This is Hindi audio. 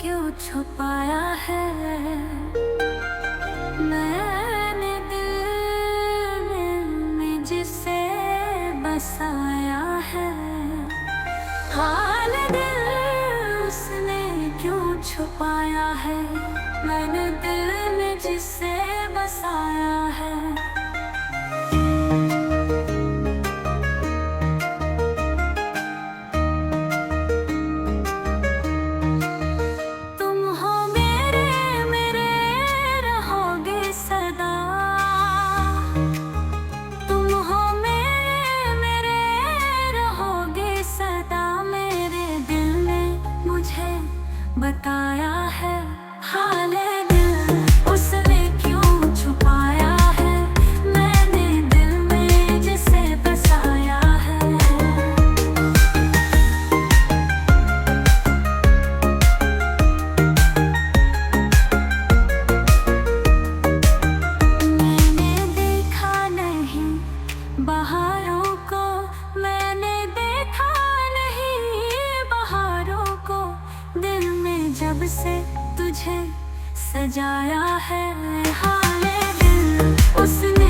क्यों छुपाया है मैंने दिल में जिसे बसाया है। हाल दिल उसने क्यों छुपाया है मैंने दिल में जिसे बसाया है। बताया है हाल दिल उसने क्यों छुपाया है मैंने दिल में जिसे बसाया है। मैंने देखा नहीं बहारों को मैंने देखा नहीं बहारों को दिल में जब से तुझे सजाया है। हाल दिल उसने